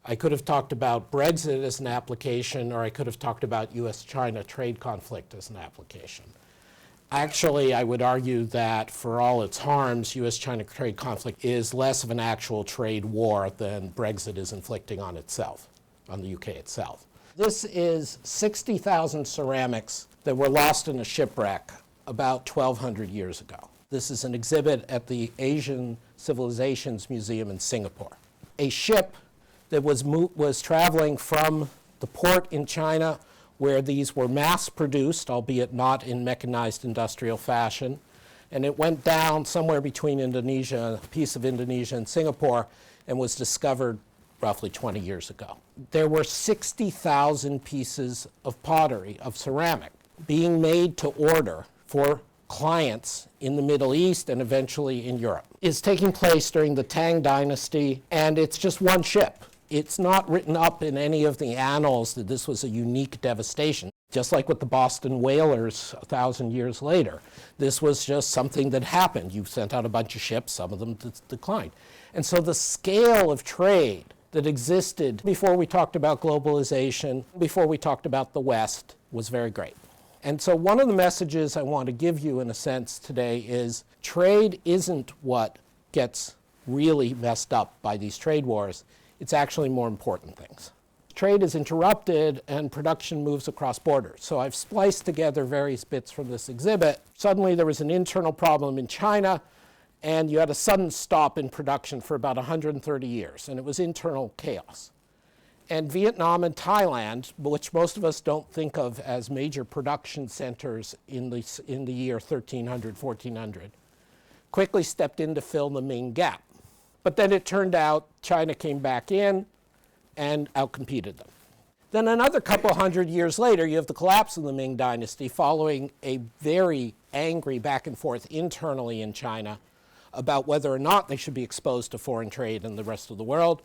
I could have talked about Brexit as an application, or I could have talked about US-China trade conflict as an application. Actually, I would argue that for all its harms, US-China trade conflict is less of an actual trade war than Brexit is inflicting on itself, on the UK itself. This is 60,000 ceramics that were lost in a shipwreck about 1,200 years ago. This is an exhibit at the Asian Civilizations Museum in Singapore. A ship that was traveling from the port in China where these were mass-produced, albeit not in mechanized industrial fashion, and it went down somewhere between Indonesia, a piece of Indonesia and Singapore, and was discovered roughly 20 years ago. There were 60,000 pieces of pottery, of ceramic, being made to order for clients in the Middle East and eventually in Europe. It's taking place during the Tang Dynasty, and it's just one ship. It's not written up in any of the annals that this was a unique devastation. Just like with the Boston whalers 1,000 years later. This was just something that happened. You sent out a bunch of ships, some of them declined. And so the scale of trade that existed before we talked about globalization, before we talked about the West, was very great. And so one of the messages I want to give you in a sense today is trade isn't what gets really messed up by these trade wars. It's actually more important things. Trade is interrupted and production moves across borders. So I've spliced together various bits from this exhibit. Suddenly there was an internal problem in China, and you had a sudden stop in production for about 130 years, and it was internal chaos. And Vietnam and Thailand, which most of us don't think of as major production centers in the year 1300, 1400, quickly stepped in to fill the Ming gap. But then it turned out China came back in and outcompeted them. Then another couple hundred years later, you have the collapse of the Ming Dynasty following a very angry back and forth internally in China about whether or not they should be exposed to foreign trade in the rest of the world.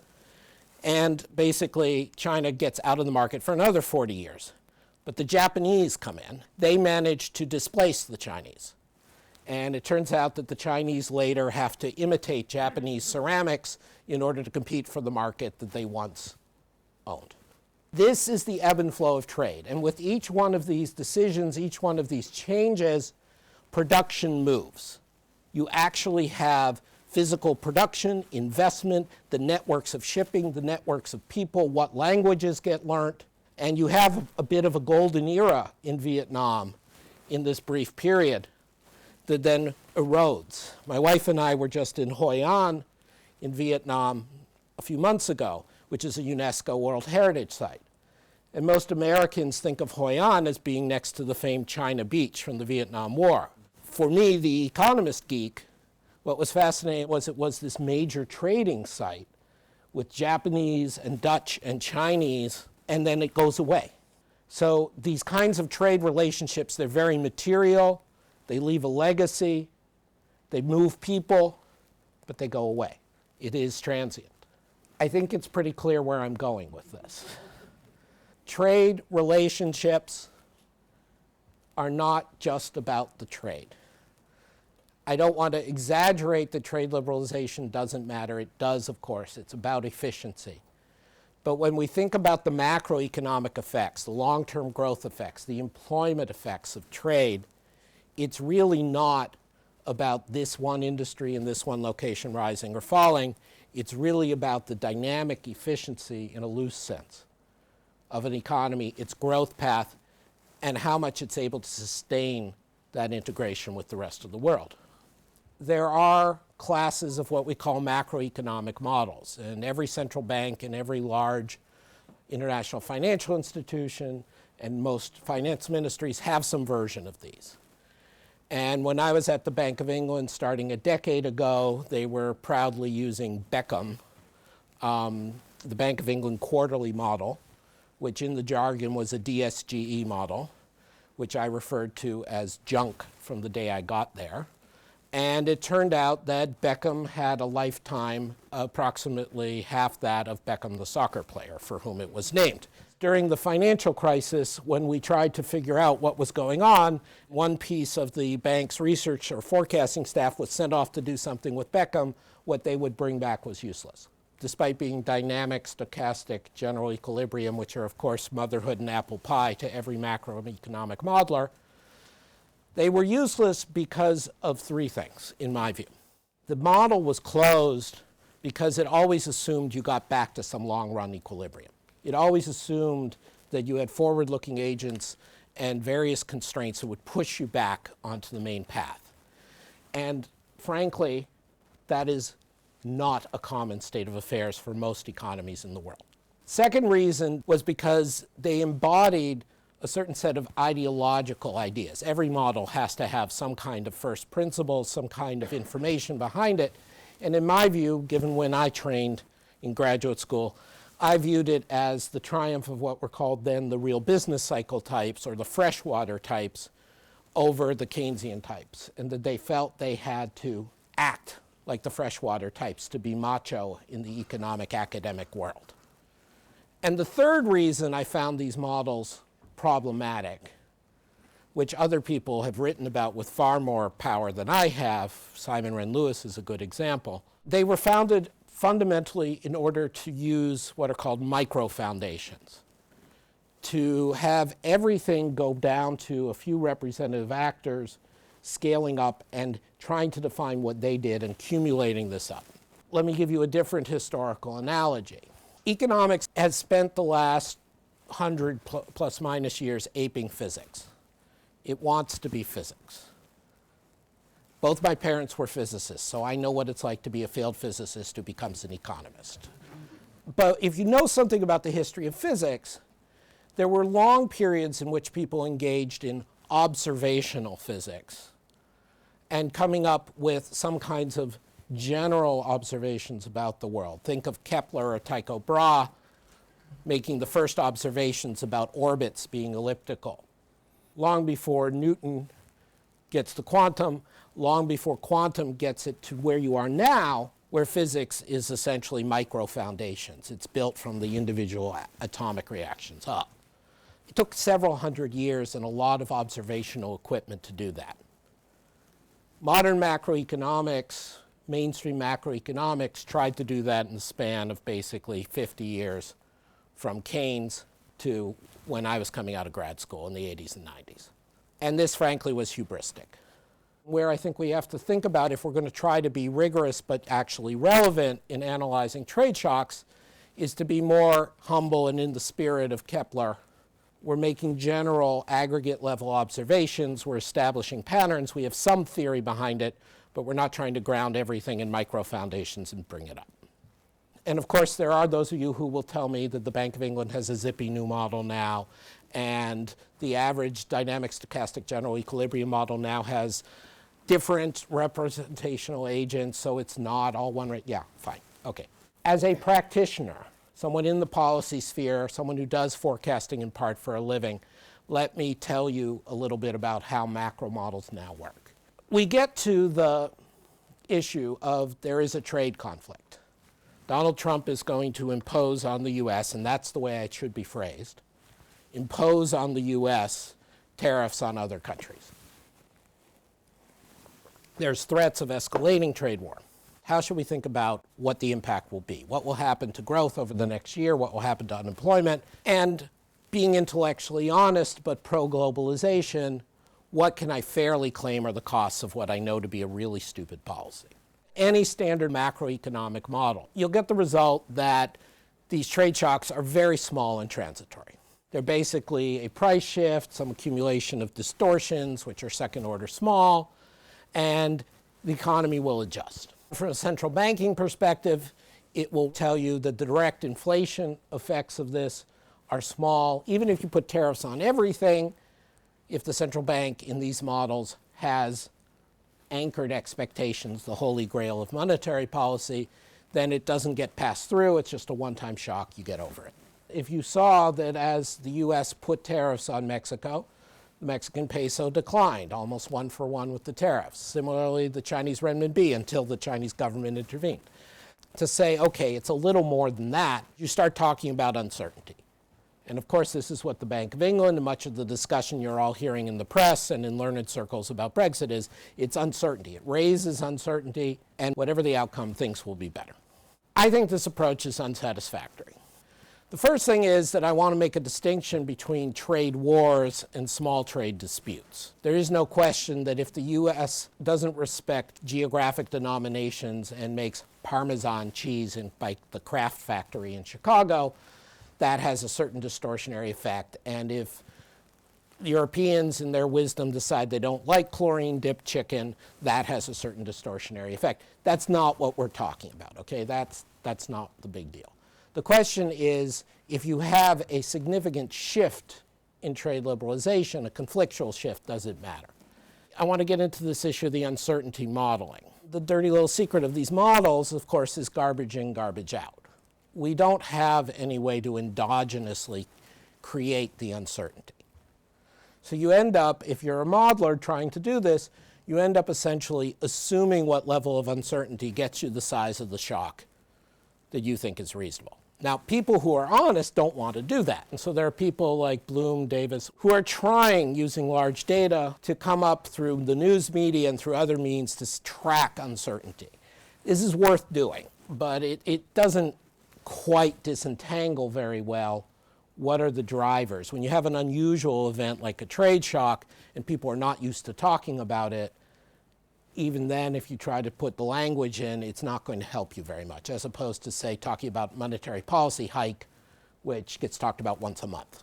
And basically, China gets out of the market for another 40 years. But the Japanese come in. They manage to displace the Chinese. And it turns out that the Chinese later have to imitate Japanese ceramics in order to compete for the market that they once owned. This is the ebb and flow of trade. And with each one of these decisions, each one of these changes, production moves. You actually have physical production, investment, the networks of shipping, the networks of people, what languages get learnt. And you have a bit of a golden era in Vietnam in this brief period that then erodes. My wife and I were just in Hoi An in Vietnam a few months ago, which is a UNESCO World Heritage Site. And most Americans think of Hoi An as being next to the famed China Beach from the Vietnam War. For me, the economist geek, what was fascinating was it was this major trading site with Japanese and Dutch and Chinese, and then it goes away. So these kinds of trade relationships, they're very material. They leave a legacy, they move people, but they go away. It is transient. I think it's pretty clear where I'm going with this. Trade relationships are not just about the trade. I don't want to exaggerate that trade liberalization doesn't matter. It does, of course. It's about efficiency. But when we think about the macroeconomic effects, the long-term growth effects, the employment effects of trade, it's really not about this one industry in this one location rising or falling. It's really about the dynamic efficiency in a loose sense of an economy, its growth path, and how much it's able to sustain that integration with the rest of the world. There are classes of what we call macroeconomic models, and every central bank and every large international financial institution and most finance ministries have some version of these. And when I was at the Bank of England starting a decade ago, they were proudly using Beckham, the Bank of England quarterly model, which in the jargon was a DSGE model, which I referred to as junk from the day I got there. And it turned out that Beckham had a lifetime approximately half that of Beckham the soccer player for whom it was named. During the financial crisis, when we tried to figure out what was going on, one piece of the bank's research or forecasting staff was sent off to do something with Beckham. What they would bring back was useless. despite being dynamic, stochastic, general equilibrium, which are, of course, motherhood and apple pie to every macroeconomic modeler, they were useless because of three things, in my view. The model was closed because it always assumed you got back to some long-run equilibrium. It always assumed that you had forward-looking agents and various constraints that would push you back onto the main path. And frankly, that is not a common state of affairs for most economies in the world. Second reason was because they embodied a certain set of ideological ideas. Every model has to have some kind of first principles, some kind of information behind it. And in my view, given when I trained in graduate school, I viewed it as the triumph of what were called then the real business cycle types or the freshwater types over the Keynesian types, and that they felt they had to act like the freshwater types to be macho in the economic academic world. And the third reason I found these models problematic, which other people have written about with far more power than I have, Simon Wren-Lewis is a good example, they were founded fundamentally in order to use what are called micro foundations, to have everything go down to a few representative actors, scaling up and trying to define what they did and accumulating this up. Let me give you a different historical analogy. Economics has spent the last 100 plus minus years aping physics. It wants to be physics. Both my parents were physicists, so I know what it's like to be a failed physicist who becomes an economist. But if you know something about the history of physics, there were long periods in which people engaged in observational physics and coming up with some kinds of general observations about the world. Think of Kepler or Tycho Brahe making the first observations about orbits being elliptical. Long before Newton gets to quantum, long before quantum gets it to where you are now, where physics is essentially micro foundations. It's built from the individual atomic reactions up. It took several hundred years and a lot of observational equipment to do that. Modern macroeconomics, mainstream macroeconomics, tried to do that in the span of basically 50 years, from Keynes to when I was coming out of grad school in the 80s and 90s. And this, frankly, was hubristic. Where I think we have to think about, if we're going to try to be rigorous but actually relevant in analyzing trade shocks, is to be more humble and in the spirit of Kepler. We're making general aggregate level observations. We're establishing patterns. We have some theory behind it, but we're not trying to ground everything in micro foundations and bring it up. And of course, there are those of you who will tell me that the Bank of England has a zippy new model now, and the average dynamic stochastic general equilibrium model now has different representational agents, so it's not all one rate. Yeah, fine, okay. As a practitioner, someone in the policy sphere, someone who does forecasting in part for a living, let me tell you a little bit about how macro models now work. We get to the issue of there is a trade conflict. Donald Trump is going to impose on the US, and that's the way it should be phrased, impose on the US tariffs on other countries. There's threats of escalating trade war. How should we think about what the impact will be? What will happen to growth over the next year? What will happen to unemployment? And being intellectually honest but pro-globalization, what can I fairly claim are the costs of what I know to be a really stupid policy? Any standard macroeconomic model, you'll get the result that these trade shocks are very small and transitory. They're basically a price shift, some accumulation of distortions, which are second order small, and the economy will adjust. From a central banking perspective, it will tell you that the direct inflation effects of this are small. Even if you put tariffs on everything, if the central bank in these models has anchored expectations, the holy grail of monetary policy, then it doesn't get passed through. It's just a one-time shock. You get over it. If you saw that as the US put tariffs on Mexico, the Mexican peso declined, almost one for one with the tariffs. Similarly, the Chinese renminbi, until the Chinese government intervened. To say, okay, it's a little more than that, you start talking about uncertainty. And of course, this is what the Bank of England and much of the discussion you're all hearing in the press and in learned circles about Brexit is, it's uncertainty. It raises uncertainty, and whatever the outcome, things will be better. I think this approach is unsatisfactory. The first thing is that I want to make a distinction between trade wars and small trade disputes. There is no question that if the U.S. doesn't respect geographic denominations and makes Parmesan cheese by the Kraft factory in Chicago, that has a certain distortionary effect. And if Europeans in their wisdom decide they don't like chlorine-dipped chicken, that has a certain distortionary effect. That's not what we're talking about, okay? That's not the big deal. The question is, if you have a significant shift in trade liberalization, a conflictual shift, does it matter? I want to get into this issue of the uncertainty modeling. The dirty little secret of these models, of course, is garbage in, garbage out. We don't have any way to endogenously create the uncertainty. So you end up, if you're a modeler trying to do this, you end up essentially assuming what level of uncertainty gets you the size of the shock that you think is reasonable. Now, people who are honest don't want to do that. And so there are people like Bloom, Davis, who are trying, using large data, to come up through the news media and through other means to track uncertainty. This is worth doing, but it doesn't quite disentangle very well what are the drivers. When you have an unusual event like a trade shock and people are not used to talking about it, even then, if you try to put the language in, it's not going to help you very much, as opposed to, say, talking about monetary policy hike, which gets talked about once a month.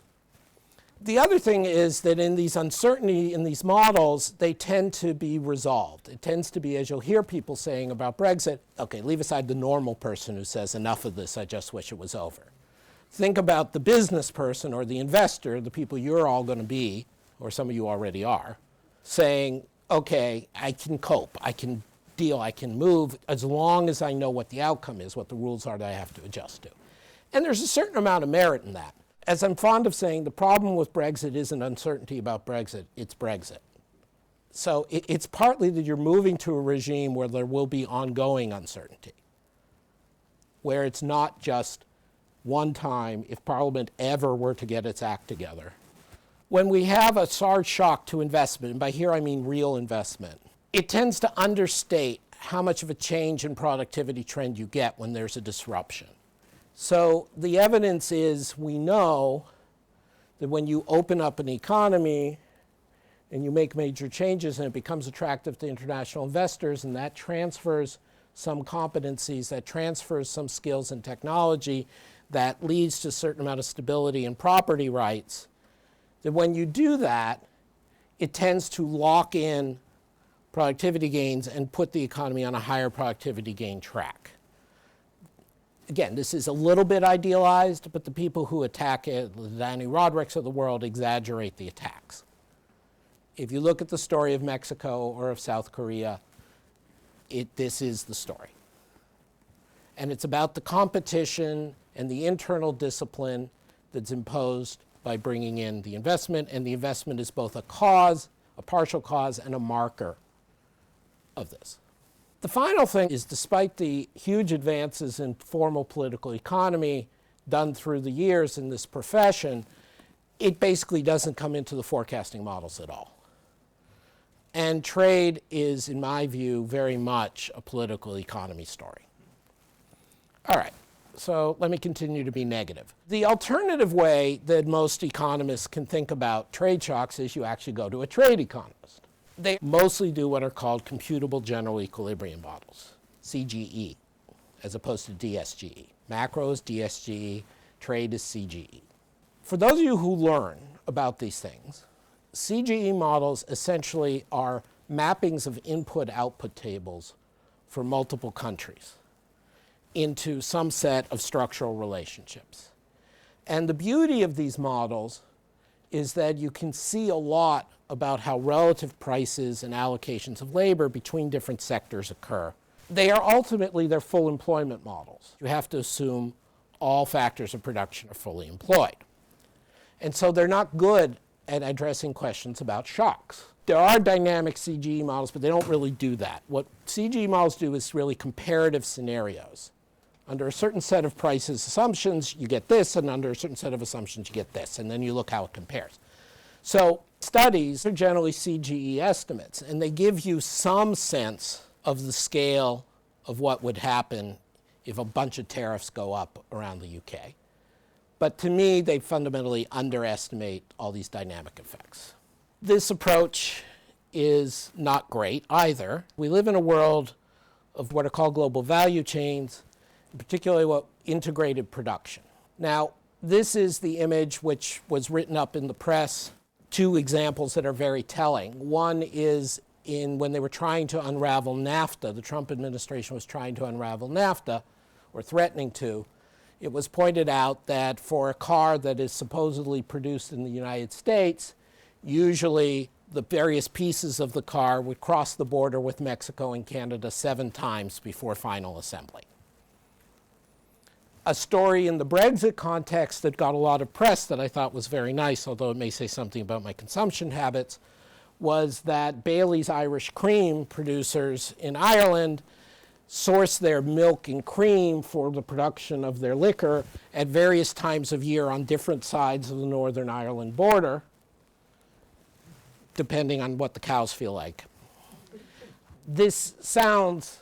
The other thing is that in these uncertainty, in these models, they tend to be resolved. It tends to be, as you'll hear people saying about Brexit, okay, leave aside the normal person who says, enough of this, I just wish it was over. Think about the business person or the investor, the people you're all going to be, or some of you already are, saying, okay, I can cope, I can deal, I can move, as long as I know what the outcome is, what the rules are that I have to adjust to. And there's a certain amount of merit in that. As I'm fond of saying, the problem with Brexit isn't uncertainty about Brexit, it's Brexit. So it's partly that you're moving to a regime where there will be ongoing uncertainty, where it's not just one time, if Parliament ever were to get its act together. When we have a large shock to investment, and by here I mean real investment, it tends to understate how much of a change in productivity trend you get when there's a disruption. So the evidence is, we know that when you open up an economy and you make major changes and it becomes attractive to international investors, and that transfers some competencies, that transfers some skills and technology, that leads to a certain amount of stability and property rights, that when you do that, it tends to lock in productivity gains and put the economy on a higher productivity gain track. Again, this is a little bit idealized, but the people who attack it, the Danny Rodricks of the world, exaggerate the attacks. If you look at the story of Mexico or of South Korea, this is the story. And it's about the competition and the internal discipline that's imposed by bringing in the investment, and the investment is both a cause, a partial cause, and a marker of this. The final thing is, despite the huge advances in formal political economy done through the years in this profession, it basically doesn't come into the forecasting models at all. And trade is, in my view, very much a political economy story. All right. So let me continue to be negative. The alternative way that most economists can think about trade shocks is you actually go to a trade economist. They mostly do what are called computable general equilibrium models, CGE, as opposed to DSGE. Macro is DSGE, trade is CGE. For those of you who learn about these things, CGE models essentially are mappings of input-output tables for multiple countries into some set of structural relationships. And the beauty of these models is that you can see a lot about how relative prices and allocations of labor between different sectors occur. They are ultimately, they're full employment models. You have to assume all factors of production are fully employed. And so they're not good at addressing questions about shocks. There are dynamic CGE models, but they don't really do that. What CGE models do is really comparative scenarios. Under a certain set of prices assumptions, you get this, and under a certain set of assumptions, you get this, and then you look how it compares. So studies are generally CGE estimates, and they give you some sense of the scale of what would happen if a bunch of tariffs go up around the UK. But to me, they fundamentally underestimate all these dynamic effects. This approach is not great either. We live in a world of what are called global value chains, particularly what integrated production. Now, this is the image which was written up in the press. Two examples that are very telling. One is when they were trying to unravel NAFTA, the Trump administration was trying to unravel NAFTA, or threatening to. It was pointed out that for a car that is supposedly produced in the United States, usually the various pieces of the car would cross the border with Mexico and Canada 7 times before final assembly. A story in the Brexit context that got a lot of press that I thought was very nice, although it may say something about my consumption habits, was that Bailey's Irish Cream producers in Ireland source their milk and cream for the production of their liquor at various times of year on different sides of the Northern Ireland border, depending on what the cows feel like. This sounds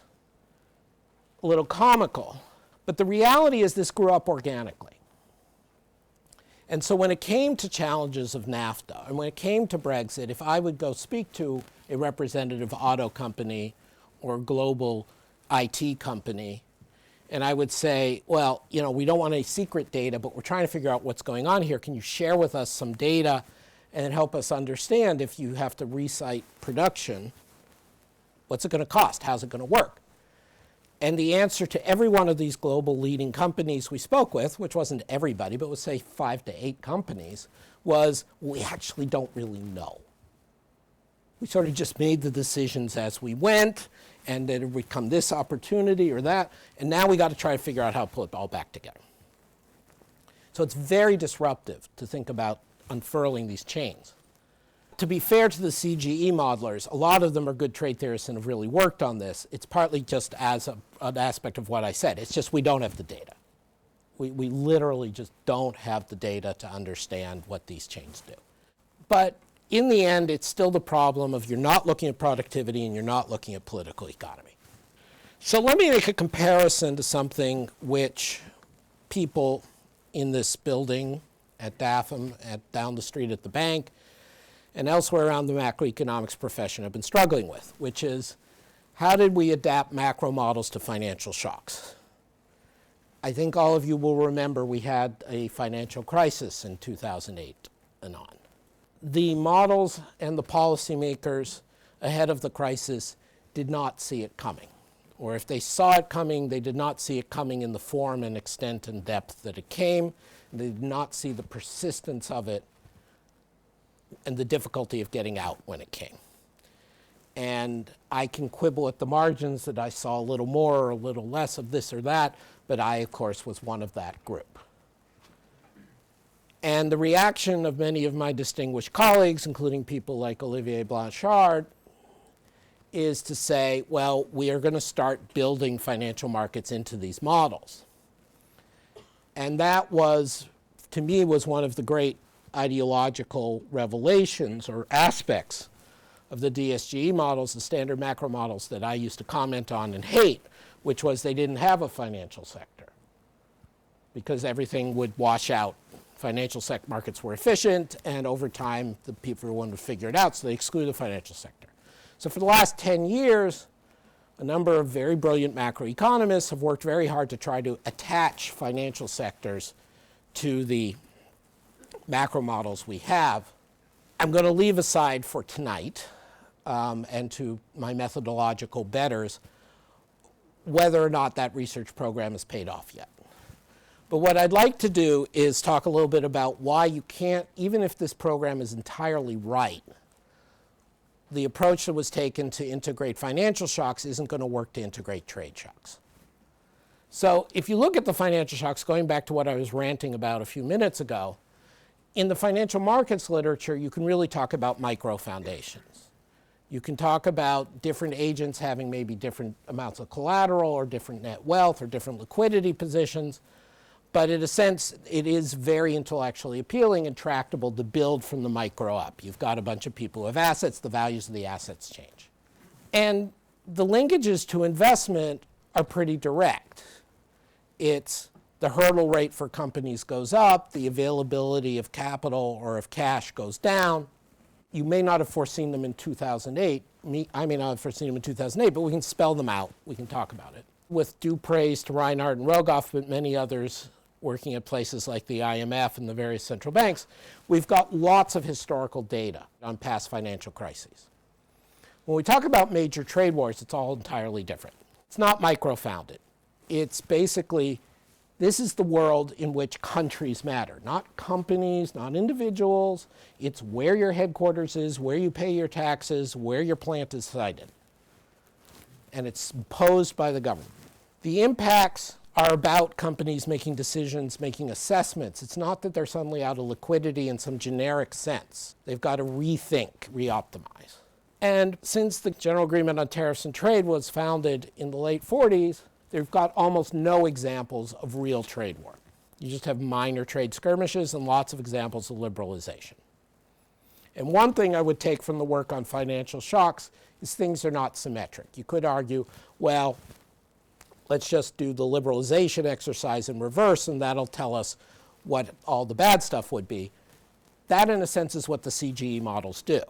a little comical, but the reality is this grew up organically. And so when it came to challenges of NAFTA, and when it came to Brexit, if I would go speak to a representative auto company or global IT company, and I would say, well, you know, we don't want any secret data, but we're trying to figure out what's going on here. Can you share with us some data and help us understand if you have to resite production, what's it going to cost? How's it going to work? And the answer to every one of these global leading companies we spoke with, which wasn't everybody, but was say 5 to 8 companies, was we actually don't really know. We sort of just made the decisions as we went, and then it would come this opportunity or that, and now we got to try to figure out how to pull it all back together. So it's very disruptive to think about unfurling these chains. To be fair to the CGE modelers, a lot of them are good trade theorists and have really worked on this. It's partly just as an aspect of what I said. It's just we don't have the data. We literally just don't have the data to understand what these chains do. But in the end, it's still the problem of you're not looking at productivity and you're not looking at political economy. So let me make a comparison to something which people in this building at DAFM, down the street at the bank, and elsewhere around the macroeconomics profession have been struggling with, which is how did we adapt macro models to financial shocks? I think all of you will remember we had a financial crisis in 2008 and on. The models and the policymakers ahead of the crisis did not see it coming. Or if they saw it coming, they did not see it coming in the form and extent and depth that it came. They did not see the persistence of it and the difficulty of getting out when it came. And I can quibble at the margins that I saw a little more or a little less of this or that, but I, of course, was one of that group. And the reaction of many of my distinguished colleagues, including people like Olivier Blanchard, is to say, well, we are going to start building financial markets into these models. And that was, to me, was one of the great ideological revelations or aspects of the DSGE models, the standard macro models that I used to comment on and hate, which was they didn't have a financial sector because everything would wash out. Financial markets were efficient, and over time, the people would figure it out, so they excluded the financial sector. So for the last 10 years, a number of very brilliant macroeconomists have worked very hard to try to attach financial sectors to the macro models we have. I'm going to leave aside for tonight and to my methodological betters whether or not that research program has paid off yet. But what I'd like to do is talk a little bit about why you can't, even if this program is entirely right, the approach that was taken to integrate financial shocks isn't going to work to integrate trade shocks. So if you look at the financial shocks, going back to what I was ranting about a few minutes ago, in the financial markets literature, you can really talk about micro foundations. You can talk about different agents having maybe different amounts of collateral or different net wealth or different liquidity positions. But in a sense, it is very intellectually appealing and tractable to build from the micro up. You've got a bunch of people who have assets, the values of the assets change. And the linkages to investment are pretty direct. It's the hurdle rate for companies goes up, the availability of capital or of cash goes down. You may not have foreseen them in 2008. I may not have foreseen them in 2008, but we can spell them out. We can talk about it. With due praise to Reinhardt and Rogoff, but many others working at places like the IMF and the various central banks, we've got lots of historical data on past financial crises. When we talk about major trade wars, it's all entirely different. It's not micro-founded. It's basically, this is the world in which countries matter, not companies, not individuals. It's where your headquarters is, where you pay your taxes, where your plant is sited. And it's imposed by the government. The impacts are about companies making decisions, making assessments. It's not that they're suddenly out of liquidity in some generic sense. They've got to rethink, reoptimize. And since the General Agreement on Tariffs and Trade was founded in the late 40s, they've got almost no examples of real trade war. You just have minor trade skirmishes and lots of examples of liberalization. And one thing I would take from the work on financial shocks is things are not symmetric. You could argue, well, let's just do the liberalization exercise in reverse and that'll tell us what all the bad stuff would be. That, in a sense, is what the CGE models do.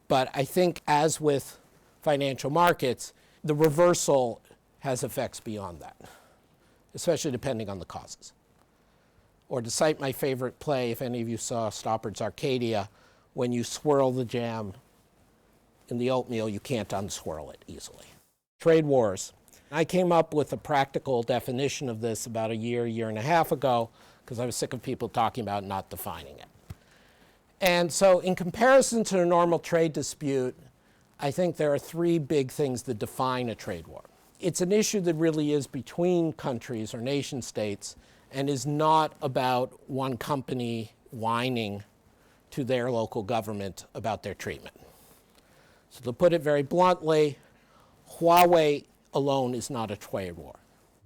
But I think, as with financial markets, the reversal has effects beyond that, especially depending on the causes. Or to cite my favorite play, if any of you saw Stoppard's Arcadia, when you swirl the jam in the oatmeal, you can't unswirl it easily. Trade wars. I came up with a practical definition of this about a year and a half ago, because I was sick of people talking about not defining it. And so in comparison to a normal trade dispute, I think there are three big things that define a trade war. It's an issue that really is between countries or nation states and is not about one company whining to their local government about their treatment. So to put it very bluntly, Huawei alone is not a trade war.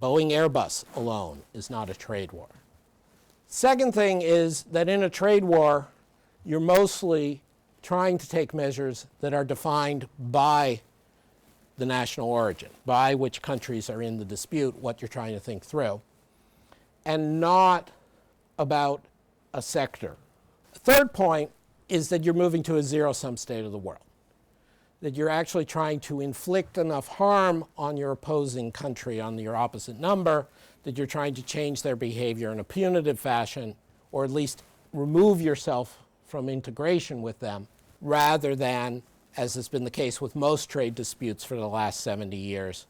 Boeing Airbus alone is not a trade war. Second thing is that in a trade war, you're mostly trying to take measures that are defined by the national origin, by which countries are in the dispute, what you're trying to think through, and not about a sector. The third point is that you're moving to a zero-sum state of the world, that you're actually trying to inflict enough harm on your opposing country, on your opposite number, that you're trying to change their behavior in a punitive fashion, or at least remove yourself from integration with them, rather than, as has been the case with most trade disputes for the last 70 years,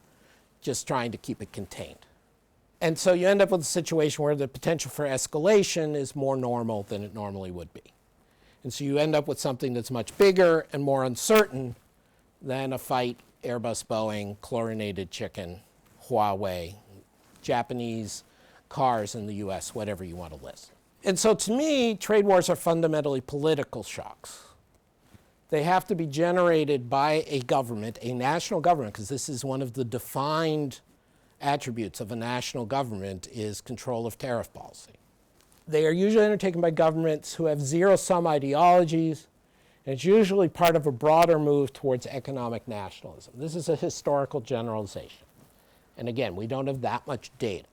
just trying to keep it contained. And so you end up with a situation where the potential for escalation is more normal than it normally would be. And so you end up with something that's much bigger and more uncertain than a fight, Airbus, Boeing, chlorinated chicken, Huawei, Japanese cars in the US, whatever you want to list. And so to me, trade wars are fundamentally political shocks. They have to be generated by a government, a national government, because this is one of the defined attributes of a national government is control of tariff policy. They are usually undertaken by governments who have zero-sum ideologies, and it's usually part of a broader move towards economic nationalism. This is a historical generalization. And again, we don't have that much data.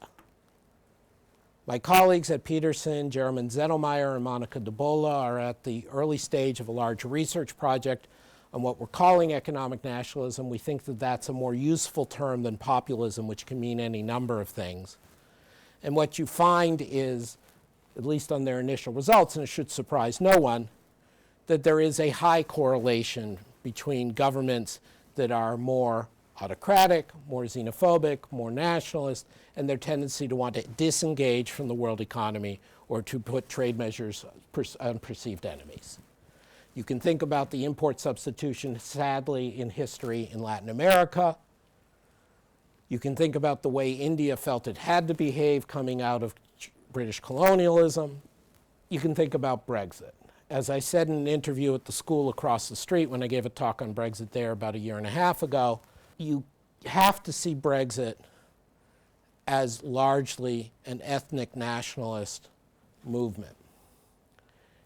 My colleagues at Peterson, Jeremy Zettelmeyer and Monica DeBola, are at the early stage of a large research project on what we're calling economic nationalism. We think that that's a more useful term than populism, which can mean any number of things. And what you find is, at least on their initial results, and it should surprise no one, that there is a high correlation between governments that are more autocratic, more xenophobic, more nationalist, and their tendency to want to disengage from the world economy or to put trade measures on perceived enemies. You can think about the import substitution, sadly, in history in Latin America. You can think about the way India felt it had to behave coming out of British colonialism. You can think about Brexit. As I said in an interview at the school across the street when I gave a talk on Brexit there about a year and a half ago, you have to see Brexit as largely an ethnic nationalist movement.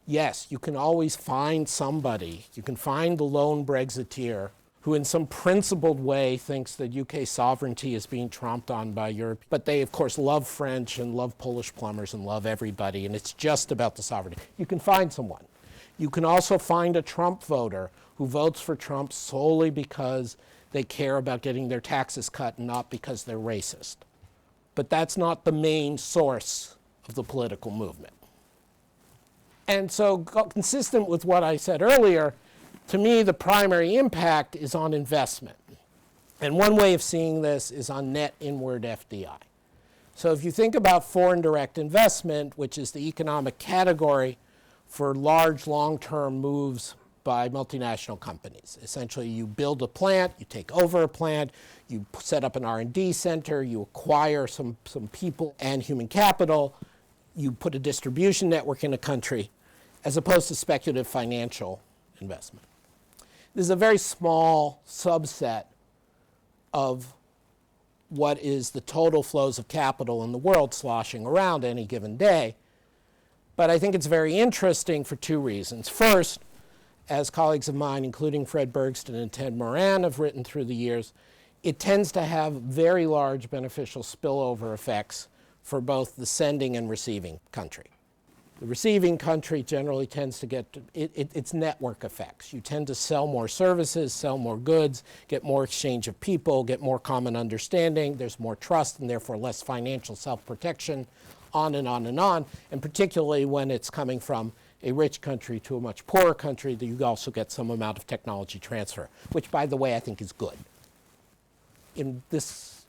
Yes, you can always find somebody, you can find the lone Brexiteer who in some principled way thinks that UK sovereignty is being tromped on by Europe. But they, of course, love French and love Polish plumbers and love everybody, and it's just about the sovereignty. You can find someone. You can also find a Trump voter who votes for Trump solely because they care about getting their taxes cut and not because they're racist. But that's not the main source of the political movement. And so, consistent with what I said earlier, to me, the primary impact is on investment. And one way of seeing this is on net inward FDI. So if you think about foreign direct investment, which is the economic category for large long-term moves by multinational companies. Essentially, you build a plant, you take over a plant, you set up an R&D center, you acquire some people and human capital, you put a distribution network in a country, as opposed to speculative financial investment. This is a very small subset of what is the total flows of capital in the world sloshing around any given day. But I think it's very interesting for two reasons. First, as colleagues of mine, including Fred Bergston and Ted Moran, have written through the years, it tends to have very large beneficial spillover effects for both the sending and receiving country. The receiving country generally tends to get, it's network effects. You tend to sell more services, sell more goods, get more exchange of people, get more common understanding, there's more trust and therefore less financial self-protection, on and on and on. And particularly when it's coming from a rich country to a much poorer country, that you also get some amount of technology transfer, which, by the way, I think is good. In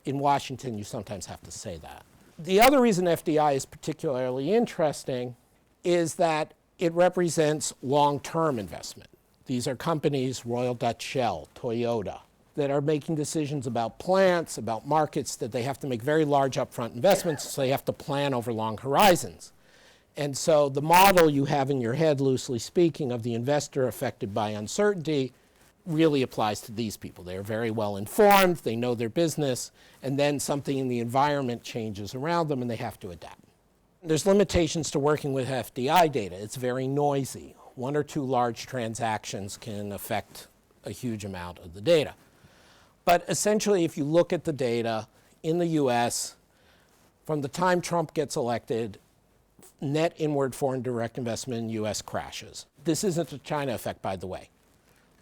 Washington, you sometimes have to say that. The other reason FDI is particularly interesting is that it represents long-term investment. These are companies, Royal Dutch Shell, Toyota, that are making decisions about plants, about markets, that they have to make very large upfront investments, so they have to plan over long horizons. And so the model you have in your head, loosely speaking, of the investor affected by uncertainty really applies to these people. They are very well informed, they know their business, and then something in the environment changes around them and they have to adapt. There's limitations to working with FDI data. It's very noisy. One or two large transactions can affect a huge amount of the data. But essentially, if you look at the data in the US, from the time Trump gets elected, net inward foreign direct investment in the US crashes. This isn't a China effect, by the way.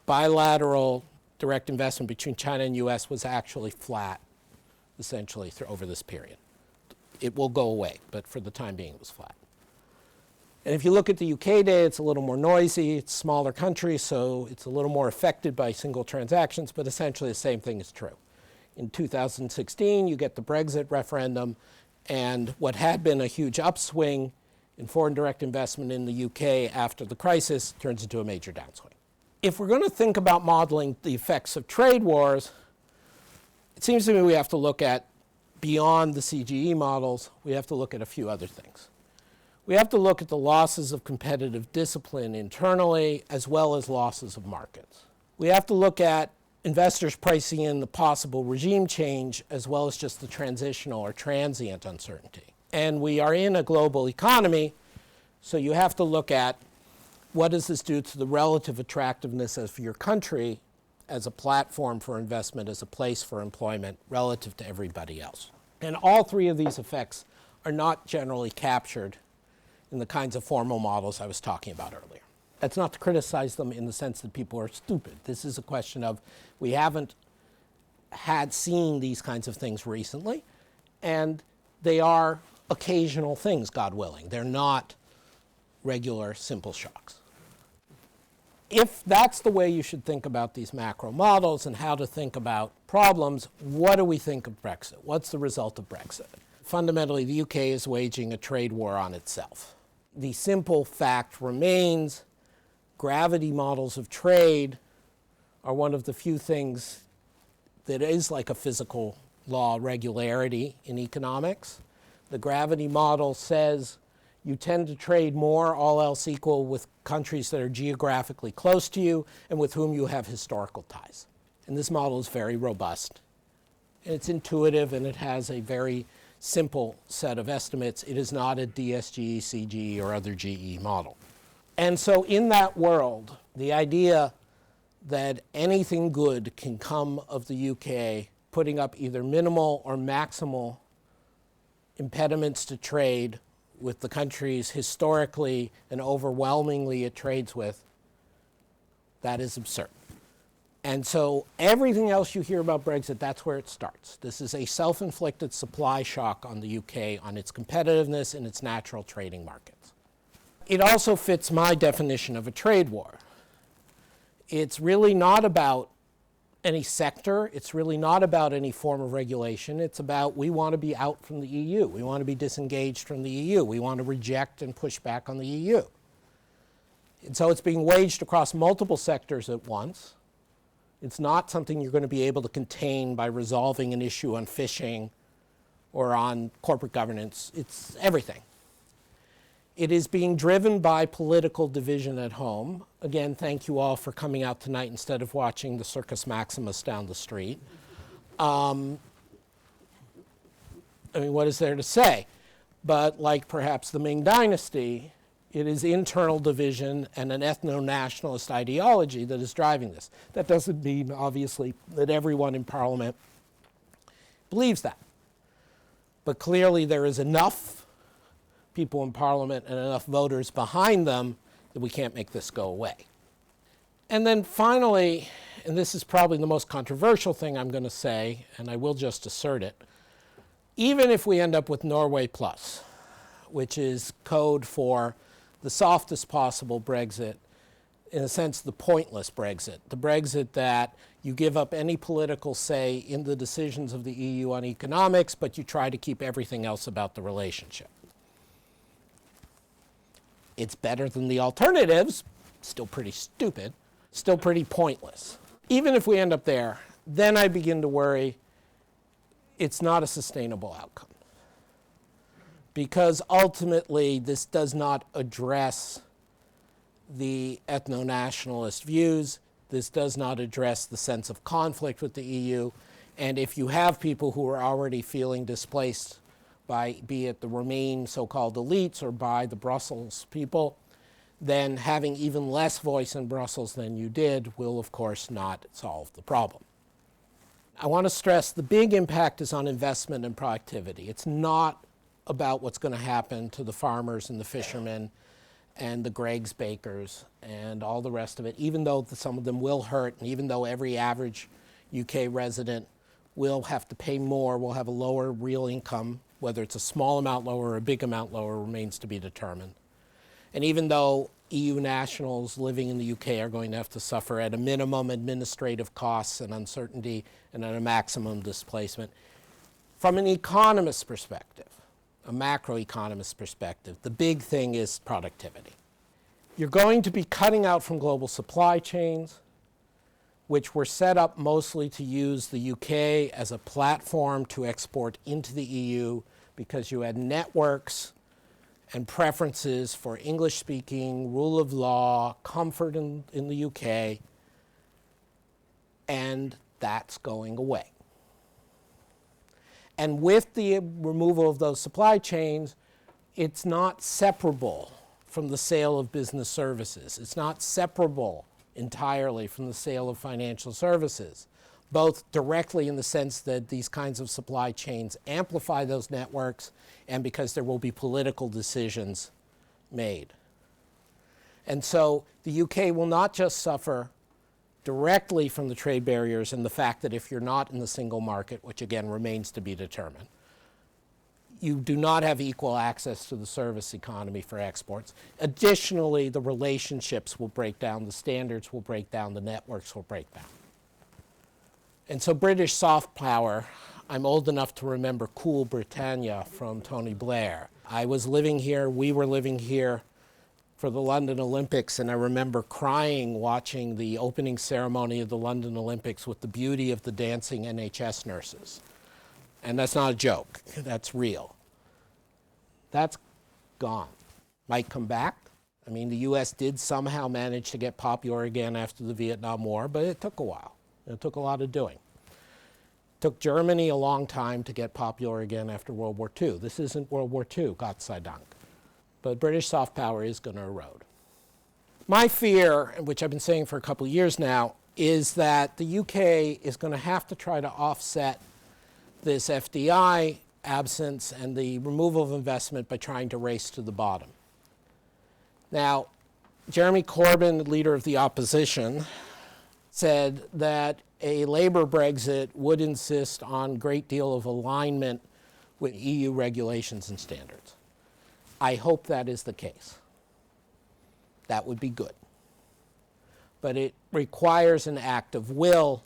Bilateral direct investment between China and US was actually flat, essentially, over this period. It will go away, but for the time being, it was flat. And if you look at the UK data, it's a little more noisy. It's a smaller country, so it's a little more affected by single transactions, but essentially the same thing is true. In 2016, you get the Brexit referendum, and what had been a huge upswing in foreign direct investment in the UK after the crisis turns into a major downswing. If we're going to think about modeling the effects of trade wars, it seems to me we have to look at, beyond the CGE models, we have to look at a few other things. We have to look at the losses of competitive discipline internally, as well as losses of markets. We have to look at investors pricing in the possible regime change, as well as just the transitional or transient uncertainty. And we are in a global economy, so you have to look at what does this do to the relative attractiveness of your country as a platform for investment, as a place for employment relative to everybody else. And all three of these effects are not generally captured in the kinds of formal models I was talking about earlier. That's not to criticize them in the sense that people are stupid. This is a question of we haven't seen these kinds of things recently, and they are occasional things, God willing. They're not regular, simple shocks. If that's the way you should think about these macro models and how to think about problems, what do we think of Brexit? What's the result of Brexit? Fundamentally, the UK is waging a trade war on itself. The simple fact remains, gravity models of trade are one of the few things that is like a physical law regularity in economics. The gravity model says you tend to trade more, all else equal, with countries that are geographically close to you and with whom you have historical ties. And this model is very robust. And it's intuitive, and it has a very simple set of estimates. It is not a DSG, CGE, or other GE model. And so in that world, the idea that anything good can come of the UK putting up either minimal or maximal impediments to trade with the countries historically and overwhelmingly it trades with, that is absurd. And so everything else you hear about Brexit, that's where it starts. This is a self-inflicted supply shock on the UK, on its competitiveness in its natural trading markets. It also fits my definition of a trade war. It's really not about any sector. It's really not about any form of regulation. It's about we want to be out from the EU. We want to be disengaged from the EU. We want to reject and push back on the EU. And so it's being waged across multiple sectors at once. It's not something you're going to be able to contain by resolving an issue on fishing or on corporate governance. It's everything. It is being driven by political division at home. Again, thank you all for coming out tonight instead of watching the Circus Maximus down the street. I mean, what is there to say? But like perhaps the Ming Dynasty, it is internal division and an ethno-nationalist ideology that is driving this. That doesn't mean, obviously, that everyone in Parliament believes that. But clearly there is enough people in Parliament and enough voters behind them that we can't make this go away. And then finally, and this is probably the most controversial thing I'm going to say, and I will just assert it, even if we end up with Norway Plus, which is code for the softest possible Brexit, in a sense the pointless Brexit, the Brexit that you give up any political say in the decisions of the EU on economics, but you try to keep everything else about the relationship. It's better than the alternatives, still pretty stupid, still pretty pointless. Even if we end up there, then I begin to worry it's not a sustainable outcome. Because ultimately, this does not address the ethno-nationalist views. This does not address the sense of conflict with the EU. And if you have people who are already feeling displaced by, be it the Remain so-called elites or by the Brussels people, then having even less voice in Brussels than you did will, of course, not solve the problem. I want to stress the big impact is on investment and productivity. It's not about what's going to happen to the farmers and the fishermen and the Greggs bakers and all the rest of it, even though some of them will hurt, and even though every average UK resident will have to pay more, will have a lower real income, whether it's a small amount lower or a big amount lower remains to be determined. And even though EU nationals living in the UK are going to have to suffer at a minimum administrative costs and uncertainty and at a maximum displacement, from an economist's perspective, a macroeconomist's perspective, the big thing is productivity. You're going to be cutting out from global supply chains, which were set up mostly to use the UK as a platform to export into the EU because you had networks and preferences for English-speaking, rule of law, comfort in the UK, and that's going away. And with the removal of those supply chains, it's not separable from the sale of business services. It's not separable entirely from the sale of financial services, both directly in the sense that these kinds of supply chains amplify those networks and because there will be political decisions made. And so the UK will not just suffer directly from the trade barriers and the fact that if you're not in the single market, which again remains to be determined, you do not have equal access to the service economy for exports. Additionally, the relationships will break down, the standards will break down, the networks will break down. And so British soft power, I'm old enough to remember Cool Britannia from Tony Blair. I was living here, we were living here for the London Olympics, and I remember crying watching the opening ceremony of the London Olympics with the beauty of the dancing NHS nurses. And that's not a joke, that's real. That's gone. Might come back. I mean, the US did somehow manage to get popular again after the Vietnam War, but it took a while. It took a lot of doing. It took Germany a long time to get popular again after World War II. This isn't World War II, Gott sei Dank. But British soft power is going to erode. My fear, which I've been saying for a couple of years now, is that the UK is going to have to try to offset this FDI absence and the removal of investment by trying to race to the bottom. Now, Jeremy Corbyn, the leader of the opposition, said that a Labour Brexit would insist on a great deal of alignment with EU regulations and standards. I hope that is the case. That would be good. But it requires an act of will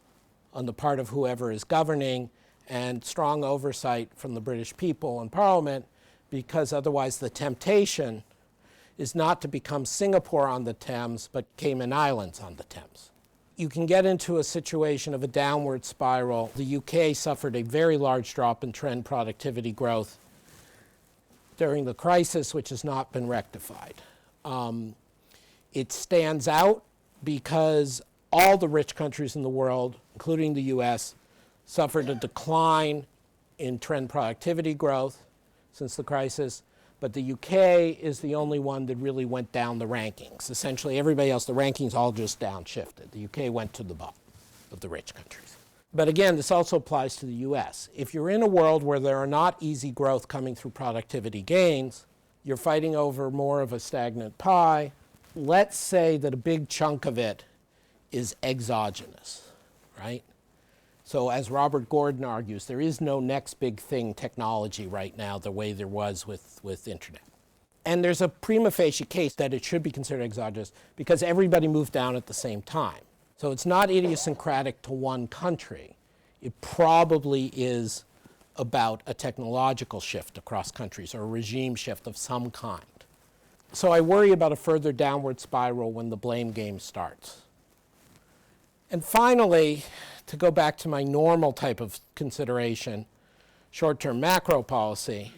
on the part of whoever is governing and strong oversight from the British people and Parliament, because otherwise the temptation is not to become Singapore on the Thames, but Cayman Islands on the Thames. You can get into a situation of a downward spiral. The UK suffered a very large drop in trend productivity growth during the crisis, which has not been rectified. It stands out because all the rich countries in the world, including the US, suffered a decline in trend productivity growth since the crisis, but the UK is the only one that really went down the rankings. Essentially, everybody else, the rankings all just downshifted. The UK went to the bottom of the rich countries. But again, this also applies to the US. If you're in a world where there are not easy growth coming through productivity gains, you're fighting over more of a stagnant pie. Let's say that a big chunk of it is exogenous, right? So as Robert Gordon argues, there is no next big thing technology right now the way there was with internet. And there's a prima facie case that it should be considered exogenous because everybody moved down at the same time. So it's not idiosyncratic to one country. It probably is about a technological shift across countries or a regime shift of some kind. So I worry about a further downward spiral when the blame game starts. And finally, to go back to my normal type of consideration, short-term macro policy,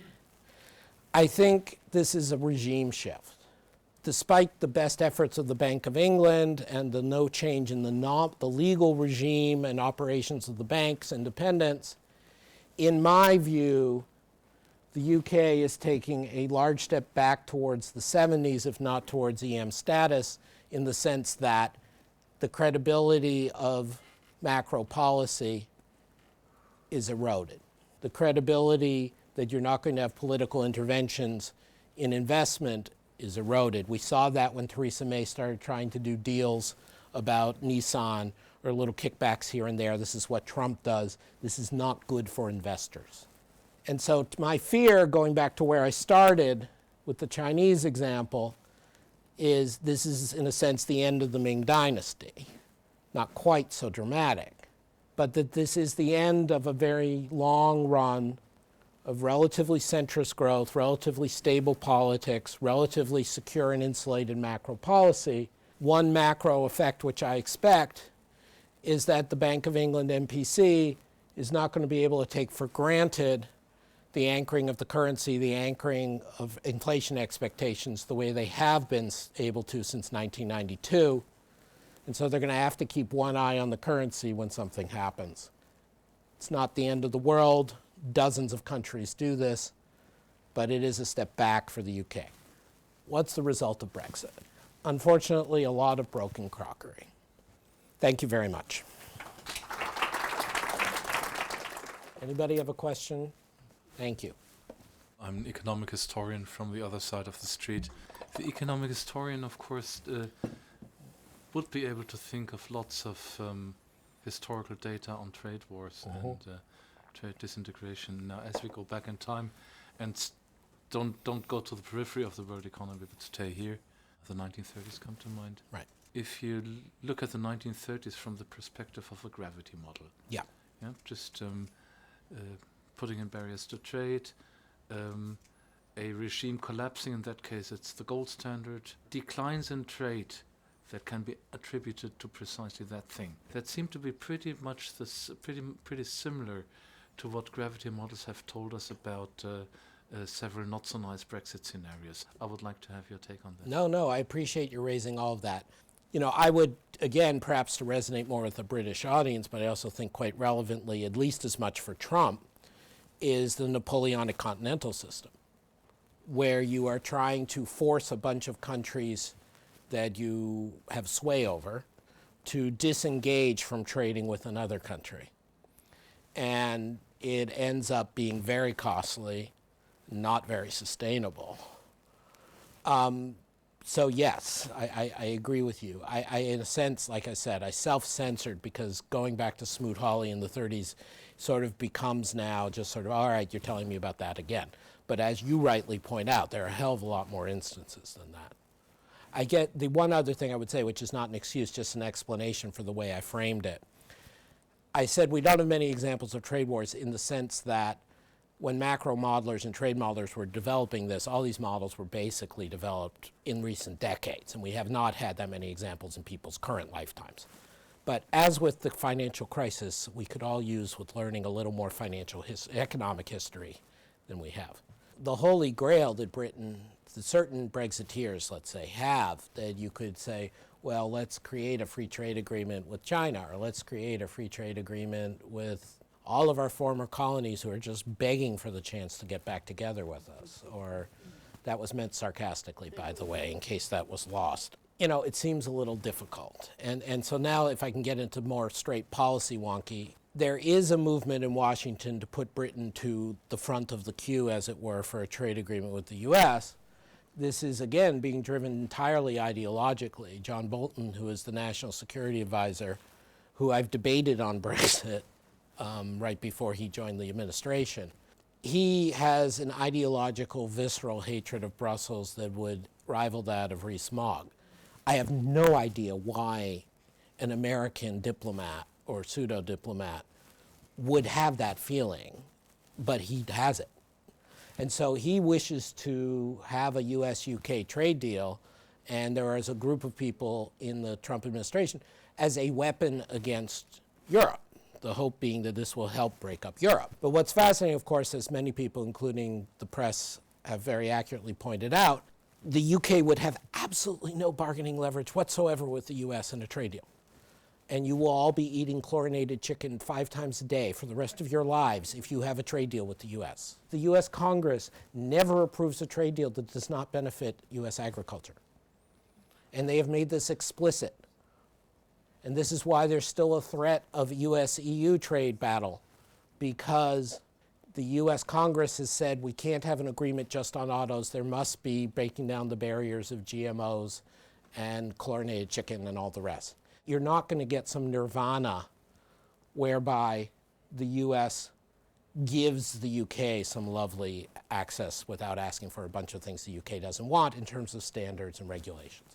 I think this is a regime shift. Despite the best efforts of the Bank of England and the no change in the legal regime and operations of the bank's independence, in my view, the UK is taking a large step back towards the 70s, if not towards EM status, in the sense that the credibility of macro policy is eroded. The credibility that you're not going to have political interventions in investment is eroded. We saw that when Theresa May started trying to do deals about Nissan or little kickbacks here and there. This is what Trump does. This is not good for investors. And so my fear, going back to where I started with the Chinese example, is this is, in a sense, the end of the Ming Dynasty. Not quite so dramatic, but that this is the end of a very long run of relatively centrist growth, relatively stable politics, relatively secure and insulated macro policy. One macro effect which I expect is that the Bank of England MPC is not going to be able to take for granted the anchoring of the currency, the anchoring of inflation expectations the way they have been able to since 1992. And so they're going to have to keep one eye on the currency when something happens. It's not the end of the world. Dozens of countries do this, but it is a step back for the UK. What's the result of Brexit? Unfortunately, a lot of broken crockery. Thank you very much. Anybody have a question? Thank you. I'm an economic historian from the other side of the street. The economic historian, of course, would be able to think of lots of historical data on trade wars and trade disintegration. Now, as we go back in time, and don't go to the periphery of the world economy, but stay here, the 1930s come to mind. Right. If you look at the 1930s from the perspective of a gravity model, Yeah. just putting in barriers to trade, a regime collapsing, in that case it's the gold standard, declines in trade that can be attributed to precisely that thing. That seem to be pretty much pretty similar to what gravity models have told us about several not so nice Brexit scenarios. I would like to have your take on that. No, I appreciate you raising all of that. You know, I would, again, perhaps to resonate more with the British audience, but I also think quite relevantly, at least as much for Trump, is the Napoleonic continental system, where you are trying to force a bunch of countries that you have sway over, to disengage from trading with another country. And it ends up being very costly, not very sustainable. So yes, I agree with you. I, in a sense, like I said, I self-censored because going back to Smoot-Hawley in the 30s sort of becomes now just sort of, all right, you're telling me about that again. But as you rightly point out, there are a hell of a lot more instances than that. I get the one other thing I would say, which is not an excuse, just an explanation for the way I framed it. I said we don't have many examples of trade wars in the sense that when macro modelers and trade modelers were developing this, all these models were basically developed in recent decades, and we have not had that many examples in people's current lifetimes. But as with the financial crisis, we could all use with learning a little more economic history than we have. The holy grail that certain Brexiteers, let's say, have, that you could say, well, let's create a free trade agreement with China, or let's create a free trade agreement with all of our former colonies who are just begging for the chance to get back together with us. Or that was meant sarcastically, by the way, in case that was lost. You know, it seems a little difficult. And so now if I can get into more straight policy wonky, there is a movement in Washington to put Britain to the front of the queue, as it were, for a trade agreement with the US. This is, again, being driven entirely ideologically. John Bolton, who is the National Security Advisor, who I've debated on Brexit right before he joined the administration, he has an ideological, visceral hatred of Brussels that would rival that of Rees-Mogg. I have no idea why an American diplomat or pseudo-diplomat would have that feeling, but he has it. And so he wishes to have a US-UK trade deal, and there is a group of people in the Trump administration as a weapon against Europe, the hope being that this will help break up Europe. But what's fascinating, of course, as many people, including the press, have very accurately pointed out, the UK would have absolutely no bargaining leverage whatsoever with the US in a trade deal. And you will all be eating chlorinated chicken 5 times a day for the rest of your lives if you have a trade deal with the US. The US Congress never approves a trade deal that does not benefit US agriculture. And they have made this explicit. And this is why there's still a threat of US-EU trade battle, because the US Congress has said we can't have an agreement just on autos. There must be breaking down the barriers of GMOs and chlorinated chicken and all the rest. You're not going to get some nirvana whereby the US gives the UK some lovely access without asking for a bunch of things the UK doesn't want in terms of standards and regulations.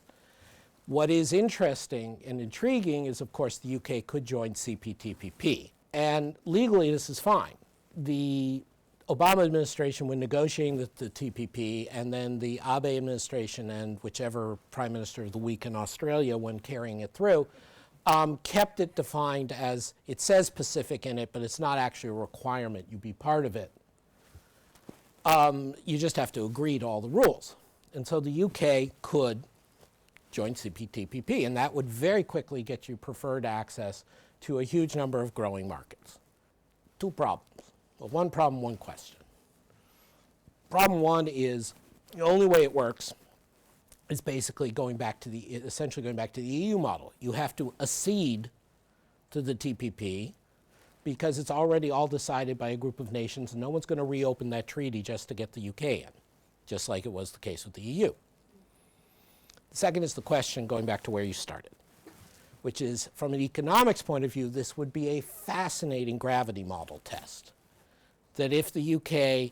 What is interesting and intriguing is, of course, the UK could join CPTPP. And legally, this is fine. The Obama administration, when negotiating the TPP, and then the Abe administration and whichever prime minister of the week in Australia when carrying it through, kept it defined as, it says Pacific in it, but it's not actually a requirement you be part of it. You just have to agree to all the rules. And so the UK could join CPTPP, and that would very quickly get you preferred access to a huge number of growing markets. 2 problems. Well, 1 problem, 1 question. Problem 1 is the only way it works is basically essentially going back to the EU model. You have to accede to the TPP because it's already all decided by a group of nations, and no one's going to reopen that treaty just to get the UK in, just like it was the case with the EU. The second is the question, going back to where you started, which is, from an economics point of view, this would be a fascinating gravity model test. That if the UK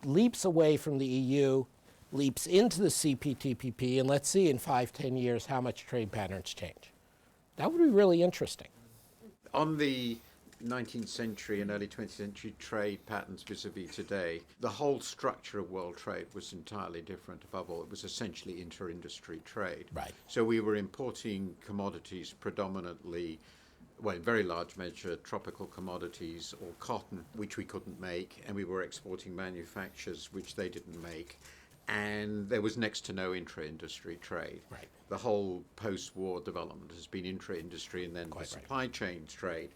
leaps away from the EU, leaps into the CPTPP, and let's see in 5-10 years how much trade patterns change. That would be really interesting. On the 19th century and early 20th century trade patterns vis-a-vis today, the whole structure of world trade was entirely different. Above all, it was essentially inter-industry trade. Right. So we were importing commodities predominantly, well, in very large measure, tropical commodities or cotton, which we couldn't make, and we were exporting manufactures which they didn't make. And there was next to no intra-industry trade. Right. The whole post-war development has been intra-industry and then Quite the right. supply chain trade.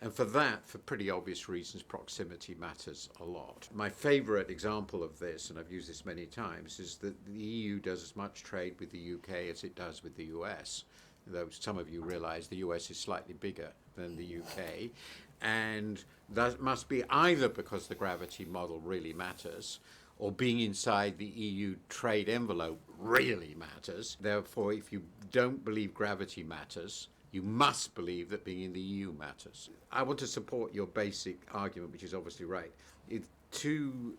And for that, for pretty obvious reasons, proximity matters a lot. My favorite example of this, and I've used this many times, is that the EU does as much trade with the UK as it does with the US. though some of you realize the US is slightly bigger than the UK. And that must be either because the gravity model really matters, or being inside the EU trade envelope really matters. Therefore, if you don't believe gravity matters, you must believe that being in the EU matters. I want to support your basic argument, which is obviously right. Two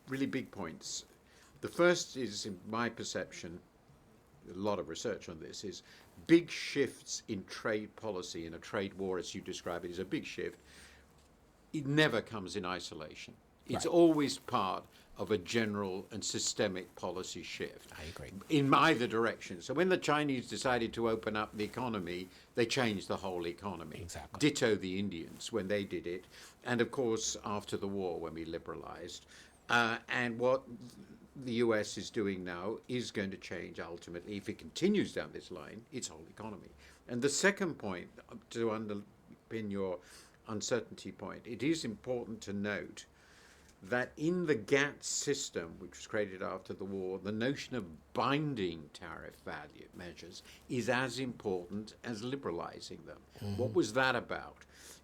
really big points. The first is, in my perception, a lot of research on this, is big shifts in trade policy, in a trade war, as you describe it, is a big shift. It never comes in isolation. It's always part of a general and systemic policy shift. I agree. In either direction. So when the Chinese decided to open up the economy, they changed the whole economy. Exactly. Ditto the Indians when they did it. And of course, after the war, when we liberalized. And what the US is doing now is going to change ultimately, if it continues down this line, its whole economy. And the second point, to underpin your uncertainty point, it is important to note that in the GATT system, which was created after the war, the notion of binding tariff value measures is as important as liberalizing them. What was that about?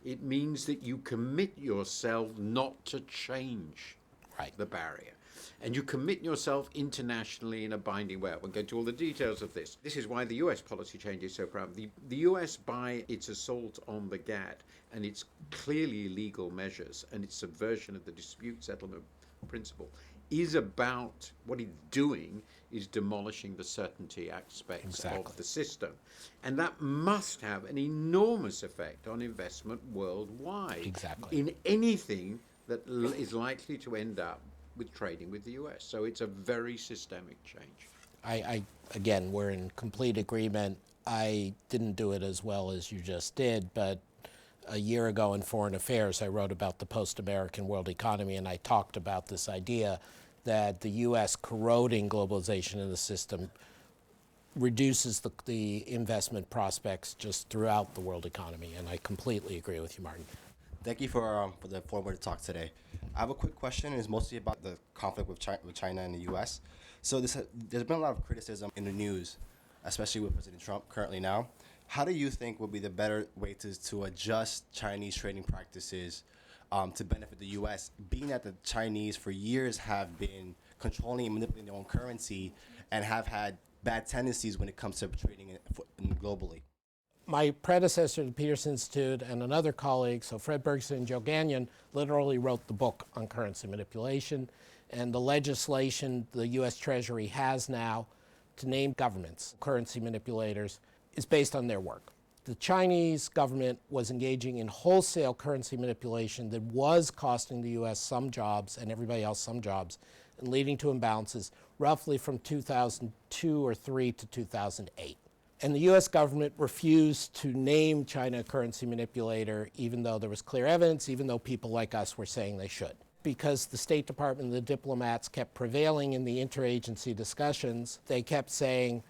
It means that you commit yourself not to change the barrier. And you commit yourself internationally in a binding way. I won't go into all the details of this. This is why the US policy change is so proud. The US, by its assault on the GATT and its clearly illegal measures and its subversion of the dispute settlement principle, is about, what it's doing is demolishing the certainty aspects of the system. And that must have an enormous effect on investment worldwide in anything that is likely to end up with trading with the US. So it's a very systemic change. Again, we're in complete agreement. I didn't do it as well as you just did, but a year ago in Foreign Affairs, I wrote about the post-American world economy, and I talked about this idea that the US corroding globalization in the system reduces the investment prospects just throughout the world economy, and I completely agree with you, Martin. Thank you for the forward talk today. I have a quick question. It's mostly about the conflict with China and the U.S. So there's been a lot of criticism in the news, especially with President Trump currently now. How do you think would be the better way to adjust Chinese trading practices to benefit the U.S., being that the Chinese for years have been controlling and manipulating their own currency and have had bad tendencies when it comes to trading globally? My predecessor at the Peterson Institute and another colleague, so Fred Bergson and Joe Gagnon, literally wrote the book on currency manipulation, and the legislation the U.S. Treasury has now to name governments currency manipulators is based on their work. The Chinese government was engaging in wholesale currency manipulation that was costing the U.S. some jobs and everybody else some jobs, and leading to imbalances roughly from 2002 or 3 to 2008. And the U.S. government refused to name China a currency manipulator, even though there was clear evidence, even though people like us were saying they should. Because the State Department and the diplomats kept prevailing in the interagency discussions, they kept saying,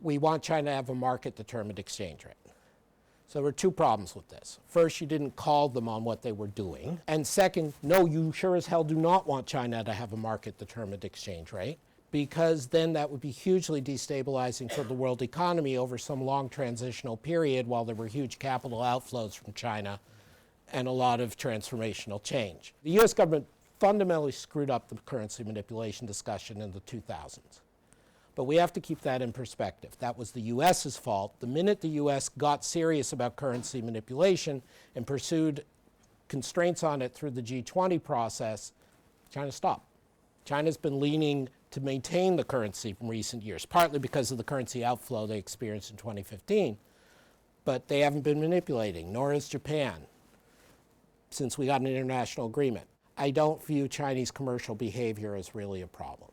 we want China to have a market-determined exchange rate. So there were two problems with this. First, you didn't call them on what they were doing. And second, no, you sure as hell do not want China to have a market-determined exchange rate, because then that would be hugely destabilizing for the world economy over some long transitional period while there were huge capital outflows from China and a lot of transformational change. The U.S. government fundamentally screwed up the currency manipulation discussion in the 2000s. But we have to keep that in perspective. That was the U.S.'s fault. The minute the U.S. got serious about currency manipulation and pursued constraints on it through the G20 process, China stopped. China's been leaning to maintain the currency from recent years, partly because of the currency outflow they experienced in 2015. But they haven't been manipulating, nor has Japan, since we got an international agreement. I don't view Chinese commercial behavior as really a problem.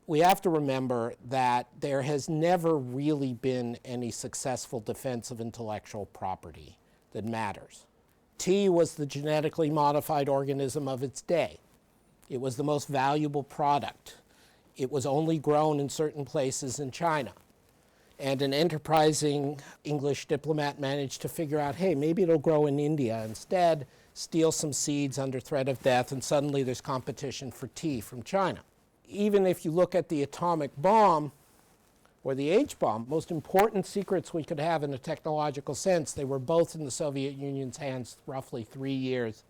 We have to remember that there has never really been any successful defense of intellectual property that matters. Tea was the genetically modified organism of its day. It was the most valuable product. It was only grown in certain places in China. And an enterprising English diplomat managed to figure out, hey, maybe it'll grow in India instead, steal some seeds under threat of death, and suddenly there's competition for tea from China. Even if you look at the atomic bomb, or the H-bomb, most important secrets we could have in a technological sense, they were both in the Soviet Union's hands roughly 3 years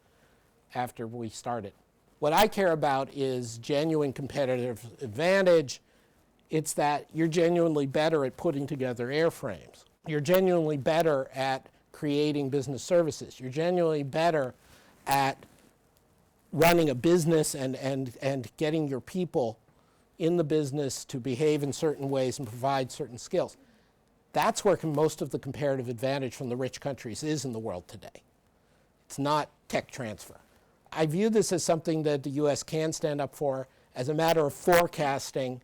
after we started. What I care about is genuine competitive advantage. It's that you're genuinely better at putting together airframes. You're genuinely better at creating business services. You're genuinely better at running a business and getting your people in the business to behave in certain ways and provide certain skills. That's where most of the comparative advantage from the rich countries is in the world today. It's not tech transfer. I view this as something that the US can stand up for. As a matter of forecasting,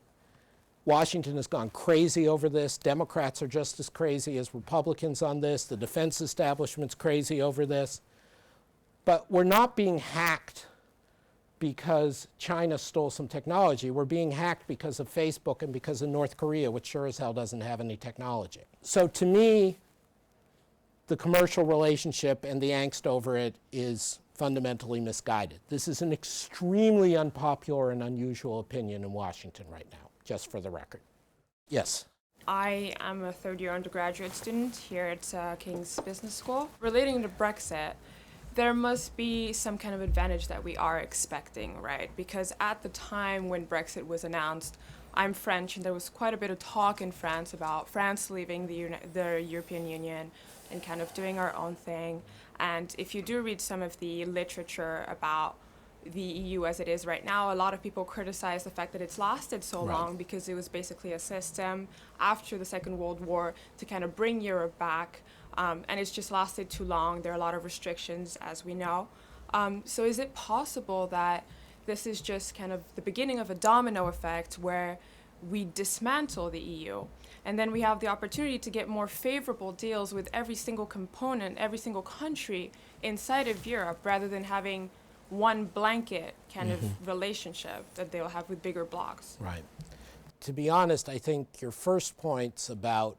Washington has gone crazy over this. Democrats are just as crazy as Republicans on this. The defense establishment's crazy over this. But we're not being hacked because China stole some technology. We're being hacked because of Facebook and because of North Korea, which sure as hell doesn't have any technology. So to me, the commercial relationship and the angst over it is fundamentally misguided. This is an extremely unpopular and unusual opinion in Washington right now, just for the record. Yes? I am a third-year undergraduate student here at King's Business School. Relating to Brexit, there must be some kind of advantage that we are expecting, right? Because at the time when Brexit was announced, I'm French, and there was quite a bit of talk in France about France leaving the European Union and kind of doing our own thing. And if you do read some of the literature about the EU as it is right now, a lot of people criticize the fact that it's lasted so long because it was basically a system after the Second World War to kind of bring Europe back. And it's just lasted too long. There are a lot of restrictions, as we know. So is it possible that this is just kind of the beginning of a domino effect where we dismantle the EU and then we have the opportunity to get more favorable deals with every single component, every single country inside of Europe, rather than having one blanket kind of relationship that they'll have with bigger blocs? Right. To be honest, I think your first point's about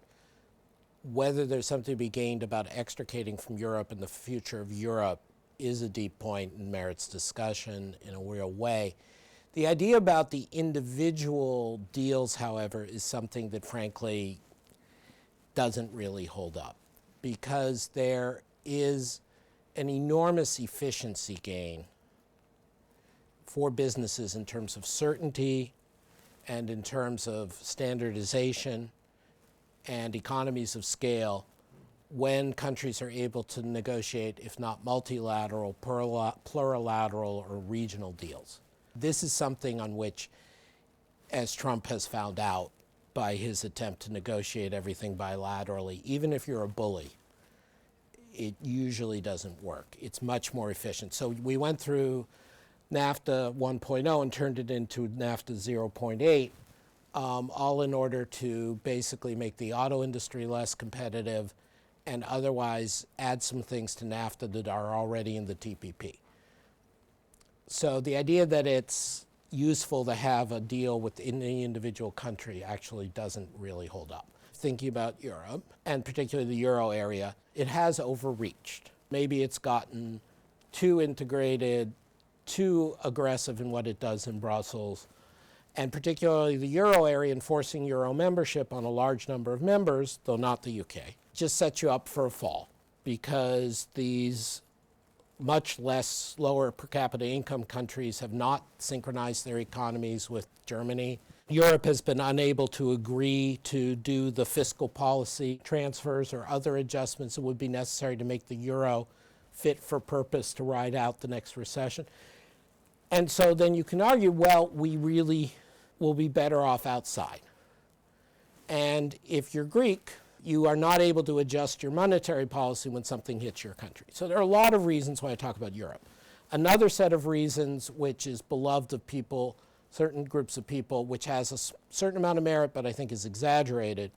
whether there's something to be gained about extricating from Europe and the future of Europe is a deep point and merits discussion in a real way. The idea about the individual deals, however, is something that frankly doesn't really hold up, because there is an enormous efficiency gain for businesses in terms of certainty and in terms of standardization and economies of scale when countries are able to negotiate, if not multilateral, plurilateral, or regional deals. This is something on which, as Trump has found out by his attempt to negotiate everything bilaterally, even if you're a bully, it usually doesn't work. It's much more efficient. So we went through NAFTA 1.0 and turned it into NAFTA 0.8, all in order to basically make the auto industry less competitive and otherwise add some things to NAFTA that are already in the TPP. So the idea that it's useful to have a deal within any individual country actually doesn't really hold up. Thinking about Europe, and particularly the Euro area, it has overreached. Maybe it's gotten too integrated, too aggressive in what it does in Brussels, and particularly the Euro area enforcing Euro membership on a large number of members, though not the UK, just sets you up for a fall, because these much less lower per capita income countries have not synchronized their economies with Germany. Europe has been unable to agree to do the fiscal policy transfers or other adjustments that would be necessary to make the euro fit for purpose to ride out the next recession. And so then you can argue, well, we really will be better off outside. And if you're Greek, you are not able to adjust your monetary policy when something hits your country. So there are a lot of reasons why I talk about Europe. Another set of reasons, which is beloved of people, certain groups of people, which has a certain amount of merit, but I think is exaggerated,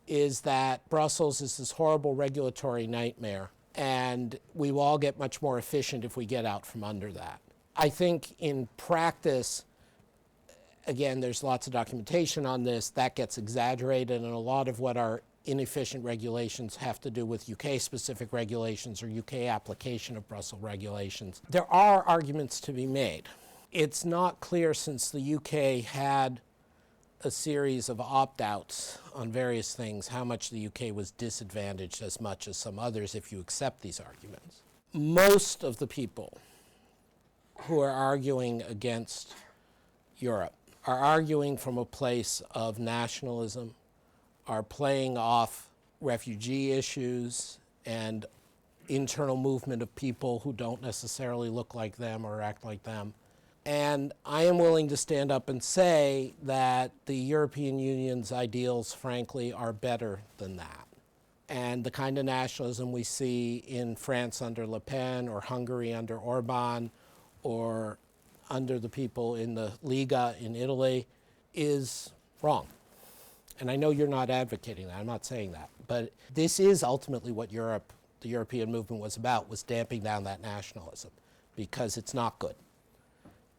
is that Brussels is this horrible regulatory nightmare, and we will all get much more efficient if we get out from under that. I think in practice, again, there's lots of documentation on this, that gets exaggerated, and a lot of what our inefficient regulations have to do with UK-specific regulations or UK application of Brussels regulations. There are arguments to be made. It's not clear, since the UK had a series of opt-outs on various things, how much the UK was disadvantaged as much as some others if you accept these arguments. Most of the people who are arguing against Europe are arguing from a place of nationalism, are playing off refugee issues and internal movement of people who don't necessarily look like them or act like them. And I am willing to stand up and say that the European Union's ideals, frankly, are better than that. And the kind of nationalism we see in France under Le Pen or Hungary under Orban or under the people in the Liga in Italy is wrong. And I know you're not advocating that, I'm not saying that, but this is ultimately what Europe, the European movement was about, was damping down that nationalism because it's not good.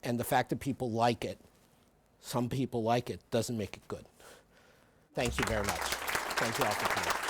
And the fact that people like it, some people like it, doesn't make it good. Thank you very much. Thank you all for coming.